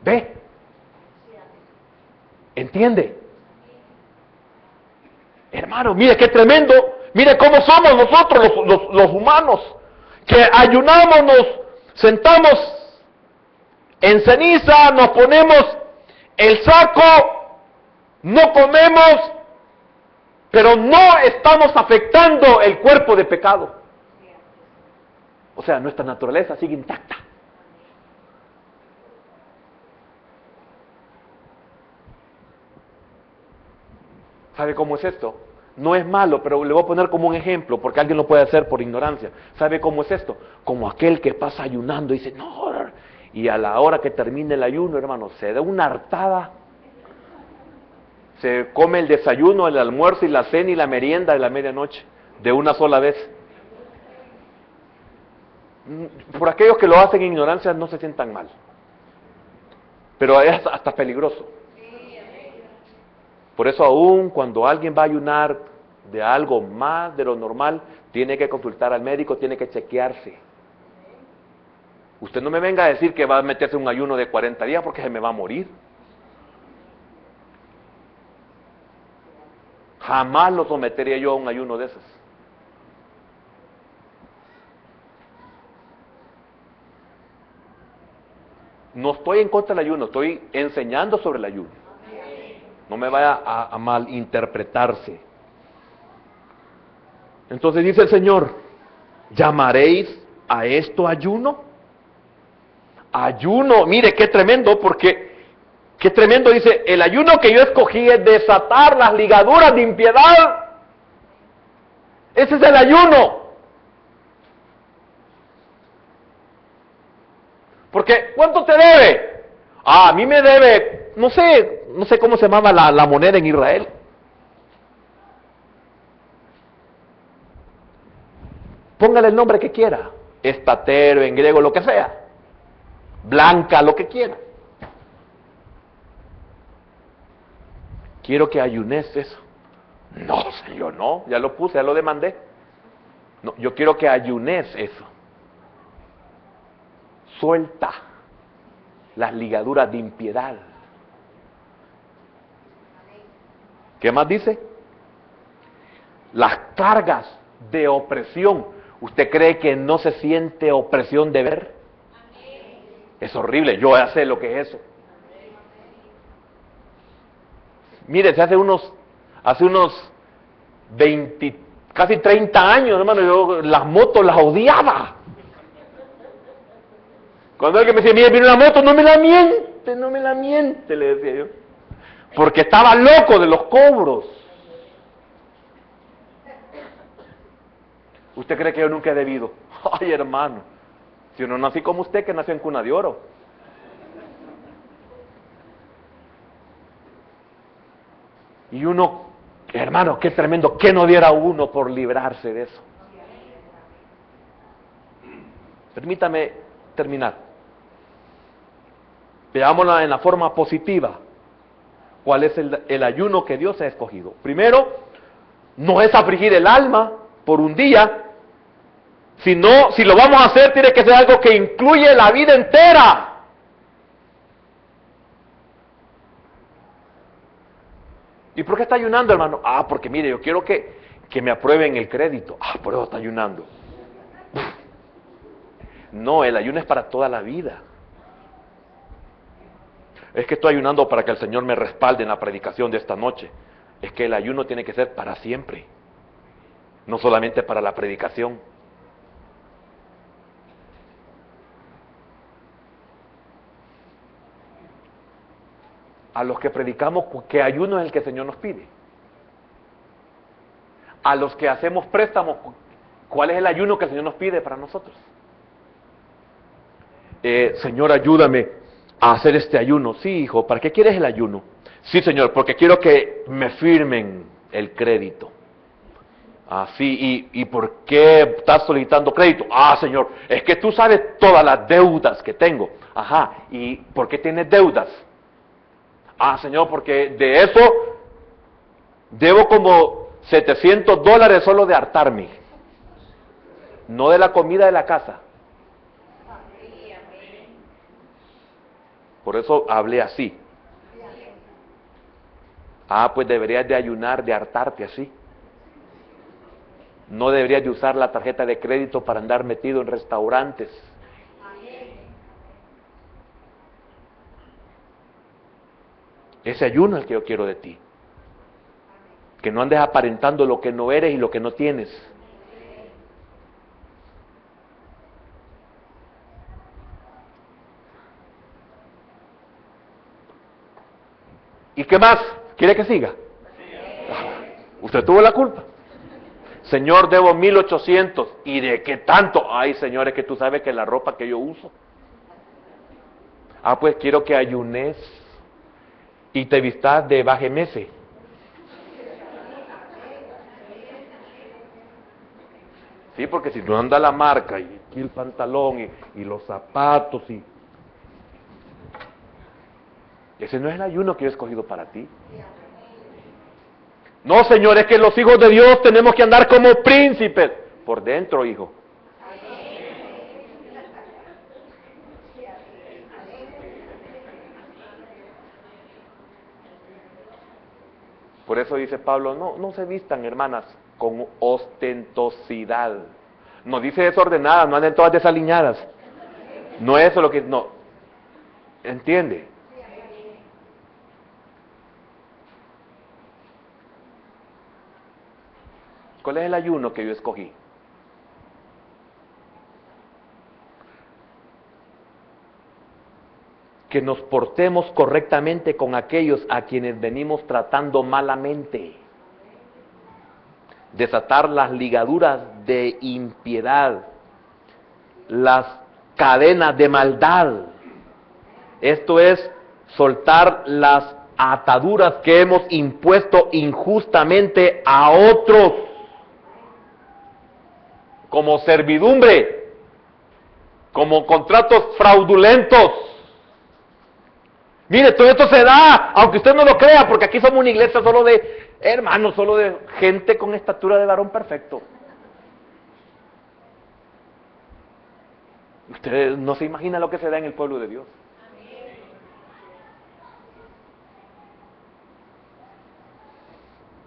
¿Ve? ¿Entiende? Hermano, mire qué tremendo. Mire cómo somos nosotros los humanos, que ayunamos, nos sentamos en ceniza, nos ponemos el saco, no comemos, pero no estamos afectando el cuerpo de pecado. O sea, nuestra naturaleza sigue intacta. ¿Sabe cómo es esto? No es malo, pero le voy a poner como un ejemplo, porque alguien lo puede hacer por ignorancia. ¿Sabe cómo es esto? Como aquel que pasa ayunando y dice, no, y a la hora que termine el ayuno, hermano, se da una hartada. Se come el desayuno, el almuerzo y la cena y la merienda de la medianoche, de una sola vez. Por aquellos que lo hacen en ignorancia, no se sientan mal. Pero es hasta peligroso. Por eso aún cuando alguien va a ayunar de algo más de lo normal, tiene que consultar al médico, tiene que chequearse. Usted no me venga a decir que va a meterse un ayuno de 40 días porque se me va a morir. Jamás lo sometería yo a un ayuno de esos. No estoy en contra del ayuno, estoy enseñando sobre el ayuno. No me vaya a malinterpretarse. Entonces dice el Señor, ¿llamaréis a esto ayuno? Ayuno, mire qué tremendo, porque qué tremendo dice, el ayuno que yo escogí es desatar las ligaduras de impiedad. Ese es el ayuno. Porque, ¿cuánto te debe? A mí me debe, no sé cómo se llamaba la moneda en Israel. Póngale el nombre que quiera, estatero, en griego, lo que sea. Blanca, lo que quiera. Quiero que ayunes eso. No, Señor, no, ya lo puse, ya lo demandé. No, yo quiero que ayunes eso. Suelta las ligaduras de impiedad. ¿Qué más dice? Las cargas de opresión. ¿Usted cree que no se siente opresión de ver? Es horrible, yo ya sé lo que es eso. Mire, hace unos 20, casi 30 años, hermano, yo las motos las odiaba. Cuando alguien me decía, mire, viene una moto, no me la miente, le decía yo. Porque estaba loco de los cobros. ¿Usted cree que yo nunca he debido? Ay, hermano, si yo no nací como usted, que nació en cuna de oro. Y uno, hermano, qué tremendo, que no diera uno por librarse de eso. Permítame terminar. Veámosla en la forma positiva. ¿Cuál es el ayuno que Dios ha escogido? Primero, no es afligir el alma por un día, sino, si lo vamos a hacer, tiene que ser algo que incluye la vida entera. ¿Y por qué está ayunando, hermano? Porque mire, yo quiero que me aprueben el crédito. Por eso está ayunando. No, el ayuno es para toda la vida. Es que estoy ayunando para que el Señor me respalde en la predicación de esta noche. Es que el ayuno tiene que ser para siempre, no solamente para la predicación. A los que predicamos que ayuno es el que el Señor nos pide. A los que hacemos préstamos, ¿cuál es el ayuno que el Señor nos pide para nosotros? Señor, ayúdame a hacer este ayuno. Sí, hijo, ¿para qué quieres el ayuno? Sí, Señor, porque quiero que me firmen el crédito. Ah, sí, ¿y por qué estás solicitando crédito? Ah, Señor, es que tú sabes todas las deudas que tengo. Ajá, ¿y por qué tienes deudas? Ah, Señor, porque de eso debo como $700 solo de hartarme, no de la comida de la casa. Por eso hablé así. Ah, pues deberías de ayunar, de hartarte así. No deberías de usar la tarjeta de crédito para andar metido en restaurantes. Ese ayuno es el que yo quiero de ti. Que no andes aparentando lo que no eres y lo que no tienes. ¿Y qué más? ¿Quiere que siga? Usted tuvo la culpa. Señor, debo 1,800. ¿Y de qué tanto? Ay, Señor, es que tú sabes que la ropa que yo uso. Ah, pues quiero que ayunes y te vistas de bajemese. Sí, porque si no anda la marca y aquí el pantalón y los zapatos y... Ese no es el ayuno que yo he escogido para ti. No, Señor, es que los hijos de Dios tenemos que andar como príncipes. Por dentro, hijo. Por eso dice Pablo, no se vistan, hermanas, con ostentosidad. No dice desordenadas, no anden todas desaliñadas. No es eso lo que... No. ¿Entiende? ¿Cuál es el ayuno que yo escogí? Que nos portemos correctamente con aquellos a quienes venimos tratando malamente. Desatar las ligaduras de impiedad, las cadenas de maldad. Esto es soltar las ataduras que hemos impuesto injustamente a otros, como servidumbre, como contratos fraudulentos. Mire, todo esto se da, aunque usted no lo crea, porque aquí somos una iglesia solo de hermanos, solo de gente con estatura de varón perfecto. Usted no se imagina lo que se da en el pueblo de Dios.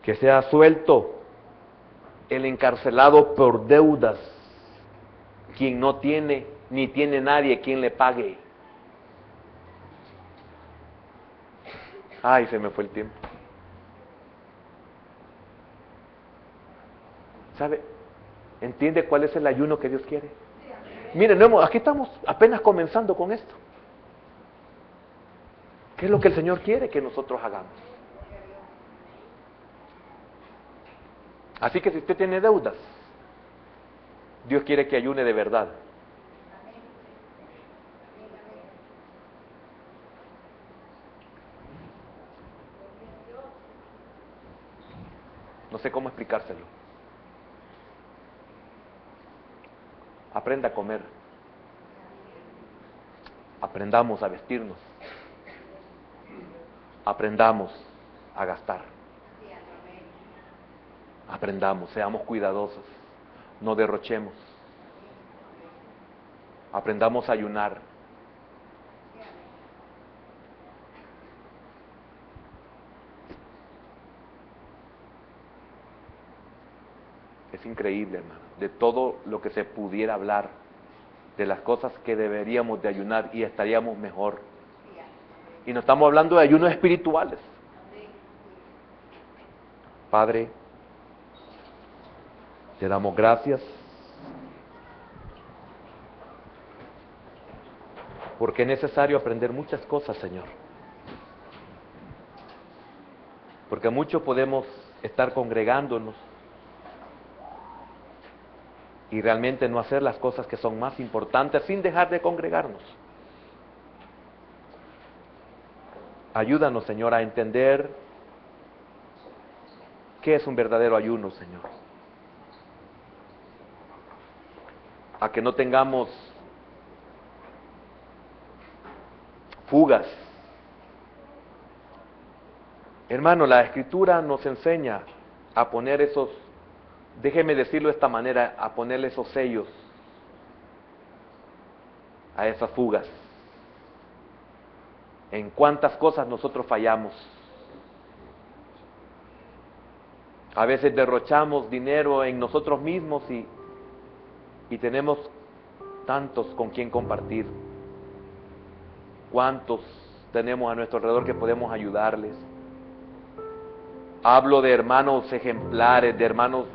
Que sea suelto el encarcelado por deudas, quien no tiene ni tiene nadie quien le pague. Ay, se me fue el tiempo. ¿Sabe? ¿Entiende cuál es el ayuno que Dios quiere? Miren, aquí estamos apenas comenzando con esto. ¿Qué es lo que el Señor quiere que nosotros hagamos? Así que si usted tiene deudas, Dios quiere que ayune de verdad. No sé cómo explicárselo. Aprenda a comer. Aprendamos a vestirnos. Aprendamos a gastar. Aprendamos, seamos cuidadosos. No derrochemos. Aprendamos a ayunar. Es increíble, hermano, de todo lo que se pudiera hablar, de las cosas que deberíamos de ayunar y estaríamos mejor. Y no estamos hablando de ayunos espirituales. Padre, te damos gracias porque es necesario aprender muchas cosas, Señor. Porque muchos podemos estar congregándonos y realmente no hacer las cosas que son más importantes sin dejar de congregarnos. Ayúdanos, Señor, a entender qué es un verdadero ayuno, Señor. A que no tengamos fugas. Hermano, la Escritura nos enseña a poner esos, déjeme decirlo de esta manera, a ponerle esos sellos a esas fugas. En cuántas cosas nosotros fallamos. A veces derrochamos dinero en nosotros mismos y tenemos tantos con quien compartir. ¿Cuántos tenemos a nuestro alrededor que podemos ayudarles? Hablo de hermanos ejemplares, de hermanos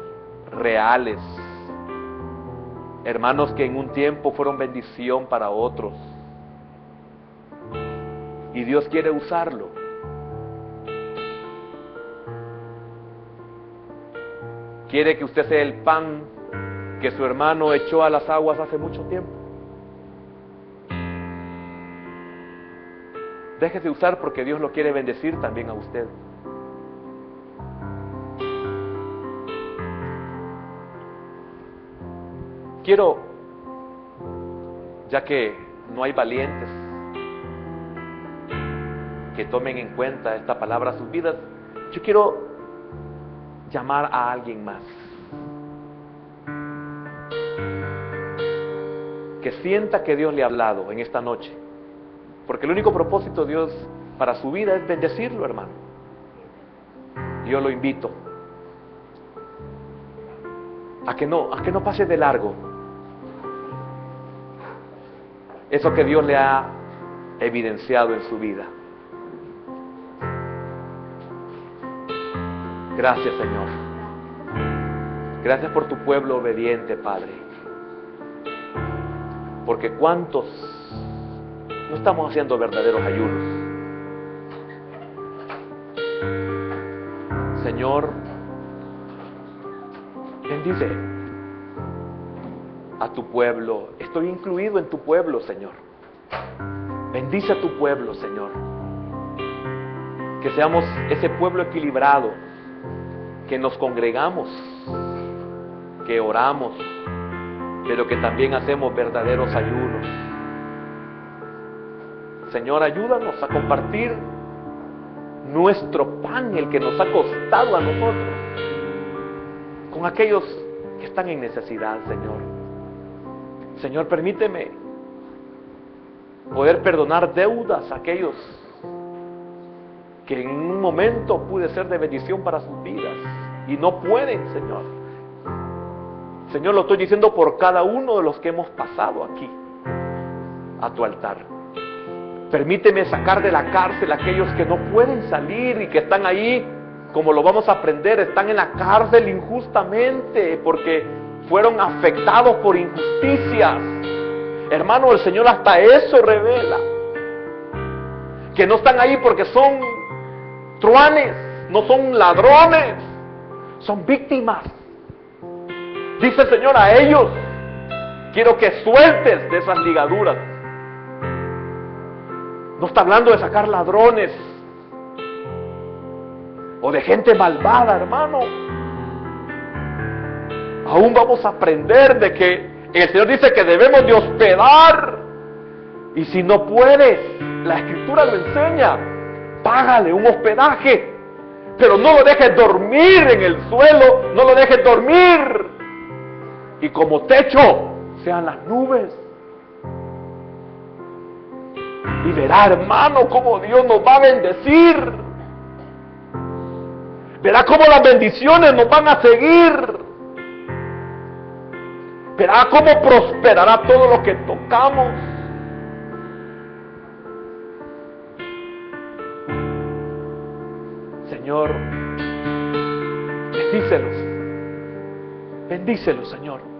reales, hermanos que en un tiempo fueron bendición para otros. Y Dios quiere usarlo. Quiere que usted sea el pan que su hermano echó a las aguas hace mucho tiempo. Déjese usar porque Dios lo quiere bendecir también a usted. Quiero, ya que no hay valientes que tomen en cuenta esta palabra a sus vidas, yo quiero llamar a alguien más que sienta que Dios le ha hablado en esta noche, porque el único propósito de Dios para su vida es bendecirlo, hermano. Yo lo invito a que no pase de largo eso que Dios le ha evidenciado en su vida. Gracias, Señor. Gracias por tu pueblo obediente, Padre. Porque cuántos no estamos haciendo verdaderos ayunos. Señor, bendice a tu pueblo. Estoy incluido en tu pueblo, Señor. Bendice a tu pueblo, Señor. Que seamos ese pueblo equilibrado, que nos congregamos, que oramos, pero que también hacemos verdaderos ayunos. Señor, ayúdanos a compartir nuestro pan, el que nos ha costado a nosotros, con aquellos que están en necesidad, Señor. Señor, permíteme poder perdonar deudas a aquellos que en un momento pude ser de bendición para sus vidas y no pueden, Señor. Señor, lo estoy diciendo por cada uno de los que hemos pasado aquí a tu altar. Permíteme sacar de la cárcel a aquellos que no pueden salir y que están ahí, como lo vamos a aprender, están en la cárcel injustamente porque fueron afectados por injusticias. Hermano, el Señor hasta eso revela. Que no están ahí porque son truanes, no son ladrones, son víctimas. Dice el Señor a ellos: quiero que sueltes de esas ligaduras. No está hablando de sacar ladrones o de gente malvada, hermano. Aún vamos a aprender de que el Señor dice que debemos de hospedar. Y si no puedes, la Escritura lo enseña, págale un hospedaje, pero no lo dejes dormir en el suelo, no lo dejes dormir. Y como techo sean las nubes. Y verá, hermano, cómo Dios nos va a bendecir. Verá cómo las bendiciones nos van a seguir. prosperará. ¿Cómo prosperará todo lo que tocamos? Señor, bendícelos. Bendícelos, Señor.